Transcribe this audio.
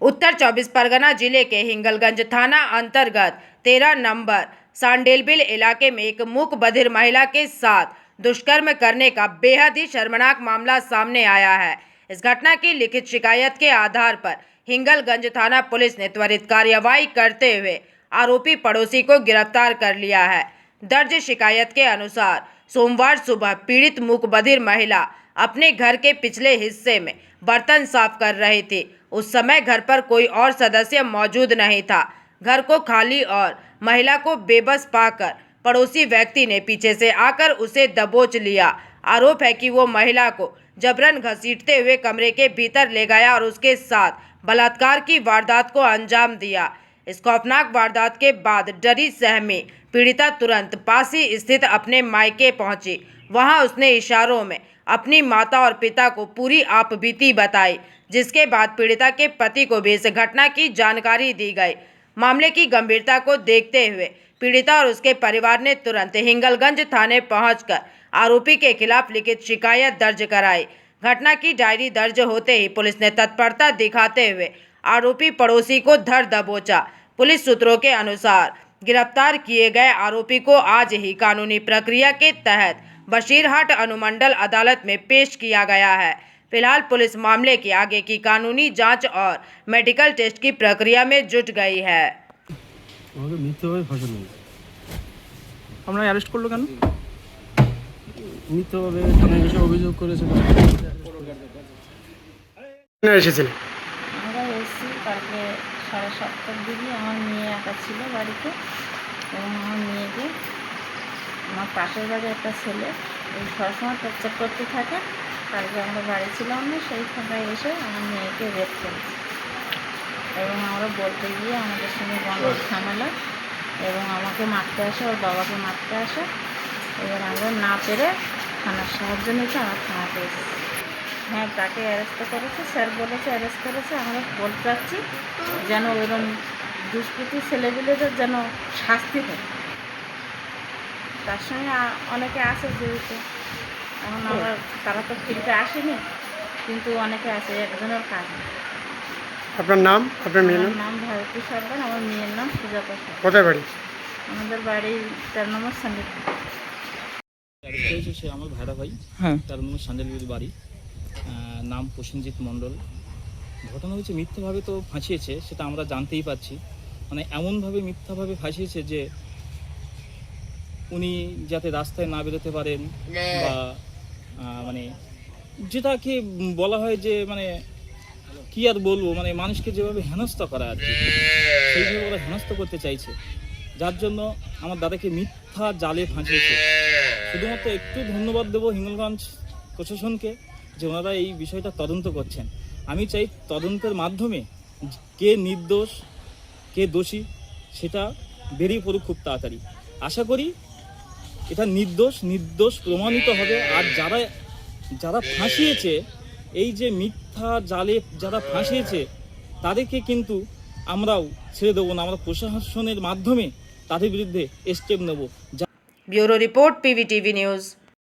उत्तर 24 परगना जिले के हिंगलगंज थाना अंतर्गत 13 नंबर सांडेलबिल इलाके में एक मूक बधिर महिला के साथ दुष्कर्म करने का बेहद ही शर्मनाक मामला सामने आया है। इस घटना की लिखित शिकायत के आधार पर हिंगलगंज थाना पुलिस ने त्वरित कार्यवाही करते हुए आरोपी पड़ोसी को गिरफ्तार कर लिया है। दर्ज शिकायत के अनुसार सोमवार सुबह पीड़ित मूक बधिर महिला अपने घर के पिछले हिस्से में बर्तन साफ कर रही थी। उस समय घर पर कोई और सदस्य मौजूद नहीं था। घर को खाली और महिला को बेबस पाकर पड़ोसी व्यक्ति ने पीछे से आकर उसे दबोच लिया। आरोप है कि वो महिला को जबरन घसीटते हुए कमरे के भीतर ले गया और उसके साथ बलात्कार की वारदात को अंजाम दिया। इस खौफनाक वारदात के बाद डरी सहमी पीड़िता तुरंत पास ही स्थित अपने मायके पहुंची। वहां उसने इशारों में अपनी माता और पिता को पूरी आपबीती बताई, जिसके बाद पीड़िता के पति को भी इस घटना की जानकारी दी गई। मामले की गंभीरता को देखते हुए पीड़िता और उसके परिवार ने तुरंत हिंगलगंज थाने पहुंचकर आरोपी के खिलाफ लिखित शिकायत दर्ज कराई। घटना की डायरी दर्ज होते ही पुलिस ने तत्परता दिखाते हुए आरोपी पड़ोसी को धर दबोचा। पुलिस सूत्रों के अनुसार गिरफ्तार किए गए आरोपी को आज ही कानूनी प्रक्रिया के तहत बशीरहाट अनुमंडल अदालत में पेश किया गया है। फिलहाल पुलिस मामले की आगे की कानूनी जांच और मेडिकल टेस्ट की प्रक्रिया में जुट गई है। আপনারা অ্যারেস্ট করলো কেন? মিথ্যাভাবে থানায় এসে অভিযোগ করেছে। এসেছিলেন? আমরা এসেছি কালকে 7:30 দিকে। আমার মেয়ে একা ছিল বাড়িতে এবং আমার মেয়েকে আমার পাশের বাড়ি একটা ছেলে ওই সবসময় টর্চার করতে থাকে। কালকে আমরা বাড়ি ছিলাম না, সেই ফাঁকায় এসে আমার মেয়েকে রেপ করেছে এবং আমরা বলতে গিয়ে আমাদের সঙ্গে গন্ডগোল ঝামেলা এবং আমাকে মারতে আসে, ওর বাবাকে মারতে আসে। এবার আমরা না পেরে থানার সাহায্য নিতে আমরা থানাতে এসেছি। হ্যাঁ, তাকে অ্যারেস্ট করেছে, স্যার বলেছে অ্যারেস্ট করেছে। আমরা বলতে চাচ্ছি যেন ওইরকম দুষ্কৃতী ছেলেগুলোদের যেন শাস্তি হয়। তার সঙ্গে অনেকে আছে যেহেতু এখন আমরা তারা তো ফিরতে আসেনি, কিন্তু অনেকে আছে, একজনের কাজ। আপনার নাম, আপনার মেয়ের আমার নাম ভারতী সরকার, আমার মেয়ের নাম সুজাতা সরকার। কোথায় বাড়ি? আমাদের বাড়ি 13 নম্বর সান্ডেল। সে আমার ভাড়া ভাই। 13 নম্বর সান্ডেলবিল বাড়ি। নাম প্রসেনজিৎ মণ্ডল। ঘটনা হচ্ছে মিথ্যাভাবে তো ফাঁসিয়েছে, সেটা আমরা জানতেই পারছি। মানে এমনভাবে মিথ্যাভাবে ফাঁসিয়েছে যে উনি যাতে রাস্তায় না বেরোতে পারেন বা মানে যেটাকে বলা হয় যে মানে কি আর বলবো, মানে মানুষকে যেভাবে হেনস্থা করা আর কি, সেইভাবে ওরা হেনস্থা করতে চাইছে, যার জন্য আমার দাদাকে মিথ্যা জালে ফাঁসিয়েছে। শুধুমাত্র একটু ধন্যবাদ দেবো হিঙ্গলগঞ্জ প্রশাসনকে যে ওনারা এই বিষয়টা তদন্ত করছেন। আমি চাই তদন্তের মাধ্যমে কে নির্দোষ কে দোষী সেটা বেরিয়ে পড়ুক খুব তাড়াতাড়ি। আশা করি এটা নির্দোষ প্রমাণিত হবে। আর যারা ফাঁসিয়েছে, এই যে মিথ্যা জালে যারা ফাঁসিয়েছে, তাদেরকে কিন্তু আমরাও ছেড়ে দেবো না। আমরা প্রশাসনের মাধ্যমে তাদের বিরুদ্ধে স্টেপ নেব। Bureau report PVTV news.